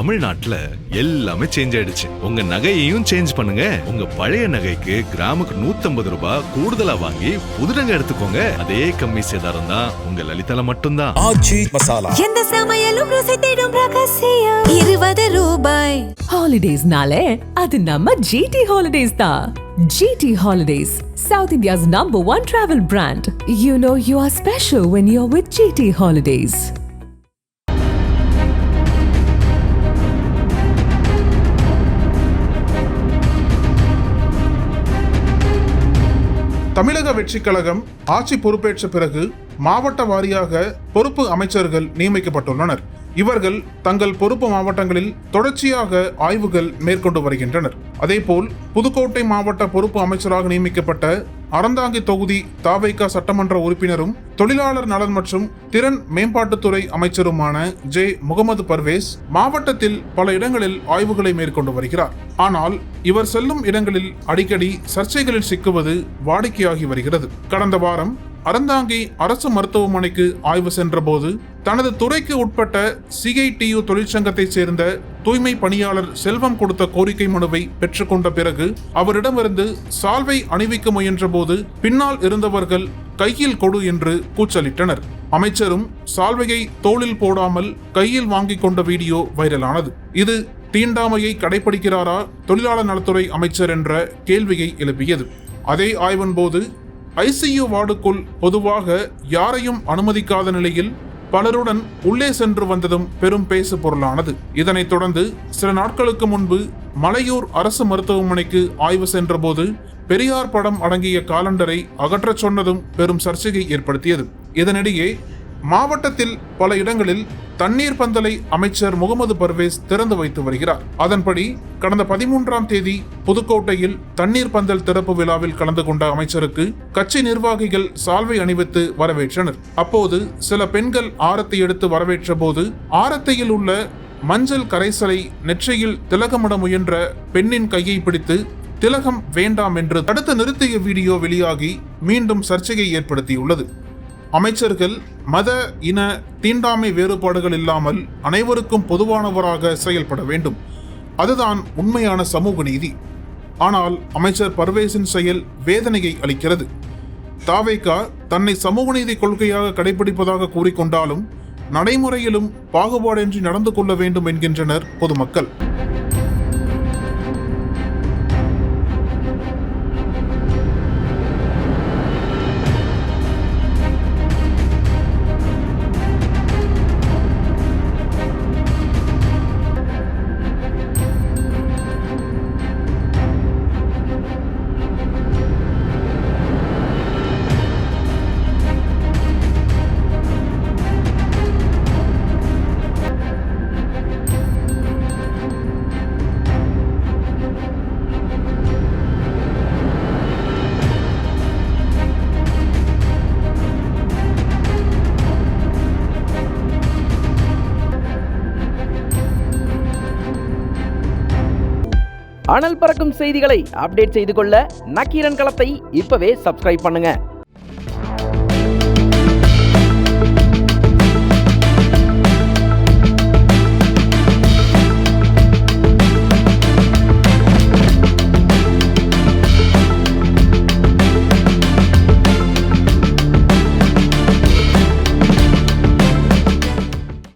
தமிழ்நாட்டுல எல்லாமே சேஞ்ச் ஆயிடுச்சு. உங்க நகையையும் சேஞ்ச் பண்ணுங்க. உங்க பழைய நகைக்கு கிராமுக்கு 150 ரூபாய் கூடுதலா வாங்கி புது நகை எடுத்துக்கோங்க. அதே கம்மி சேதாரம் தான் உங்க லலிதால மட்டும்தான். ஆச்சி மசாலா. எந்த சமையலும் ருசி தேடும் ரகசியம் 20 ரூபாய். ஹாலிடேஸ்னாலே அது நம்ம ஜிடி ஹாலிடேஸ் தான். GT Holidays, South India's #1 travel brand. You know you are special when you're with GT Holidays. தமிழக வெற்றிக் கழகம் ஆட்சி பொறுப்பேற்ற பிறகு மாவட்ட வாரியாக பொறுப்பு அமைச்சர்கள் நியமிக்கப்பட்டுள்ளனர். இவர்கள் தங்கள் பொறுப்பு மாவட்டங்களில் தொடர்ச்சியாக ஆய்வுகள் மேற்கொண்டு வருகின்றனர். அதேபோல் புதுக்கோட்டை மாவட்ட பொறுப்பு அமைச்சராக நியமிக்கப்பட்ட அறந்தாங்கி தொகுதி தவேக சட்டமன்ற உறுப்பினரும் தொழிலாளர் நலன் மற்றும் திறன் மேம்பாட்டுத்துறை அமைச்சருமான ஜே முகமது பர்வேஸ் மாவட்டத்தில் பல இடங்களில் ஆய்வுகளை மேற்கொண்டு வருகிறார். ஆனால் இவர் செல்லும் இடங்களில் அடிக்கடி சர்ச்சைகளில் சிக்குவது வாடிக்கையாகி வருகிறது. கடந்த வாரம் அறந்தாங்கி அரசு மருத்துவமனைக்கு ஆய்வு சென்ற போது தனது துறைக்கு உட்பட்ட CITU தொழிற்சங்கத்தை சேர்ந்த தூய்மை பணியாளர் செல்வம் கொடுத்த கோரிக்கை மனுவை பெற்றுக்கொண்ட பிறகு அவரிடமிருந்து சால்வை அணிவிக்க முயன்ற போது பின்னால் இருந்தவர்கள் கையில் கொடு என்று கூச்சலிட்டனர். அமைச்சரும் சால்வையை தோளில் போடாமல் கையில் வாங்கிக் கொண்ட வீடியோ வைரலானது. இது தீண்டாமையை கடைபிடிக்கிறாரா தொழிலாளர் நலத்துறை அமைச்சர் என்ற கேள்வியை எழுப்பியது. அதே ஆய்வின் போது ICU வார்டுக்குள் பொதுவாக யாரையும் அனுமதிக்காத நிலையில் பலருடன் உள்ளே சென்று வந்ததும் பெரும் பேசு பொருளானது. இதனைத் தொடர்ந்து சில நாட்களுக்கு முன்பு மலையூர் அரசு மருத்துவமனைக்கு ஆய்வு சென்ற போது பெரியார் படம் அடங்கிய காலண்டரை அகற்றச் சொன்னதும் பெரும் சர்ச்சையை ஏற்படுத்தியது. இதனிடையே மாவட்டத்தில் பல இடங்களில் தண்ணீர் பந்தலை அமைச்சர் முகமது பர்வேஸ் திறந்து வைத்து வருகிறார். அதன்படி கடந்த 13ஆம் தேதி புதுக்கோட்டையில் தண்ணீர் பந்தல் திறப்பு விழாவில் கலந்து கொண்ட அமைச்சருக்கு கட்சி நிர்வாகிகள் சால்வை அணிவித்து வரவேற்றனர். அப்போது சில பெண்கள் ஆரத்தி எடுத்து வரவேற்ற போது ஆரத்தியில் உள்ள மஞ்சள் கரைசலை நெற்றியில் திலகமிட முயன்ற பெண்ணின் கையை பிடித்து திலகம் வேண்டாம் என்று தடுத்து நிறுத்திய வீடியோ வெளியாகி மீண்டும் சர்ச்சையை ஏற்படுத்தியுள்ளது. அமைச்சர்கள் மத இன தீண்டாமை வேறுபாடுகள் இல்லாமல் அனைவருக்கும் பொதுவானவராக செயல்பட வேண்டும். அதுதான் உண்மையான சமூக நீதி. ஆனால் அமைச்சர் பர்வேஸின் செயல் வேதனையை அளிக்கிறது. தவேக தன்னை சமூக நீதி கொள்கையாக கடைபிடிப்பதாக கூறிக்கொண்டாலும் நடைமுறையிலும் பாகுபாடின்றி நடந்து கொள்ள வேண்டும் என்கின்றனர் பொதுமக்கள். அனல் பறக்கும் செய்திகளை அப்டேட் செய்து கொள்ள நக்கீரன் களத்தை இப்பவே சப்ஸ்கிரைப் பண்ணுங்க.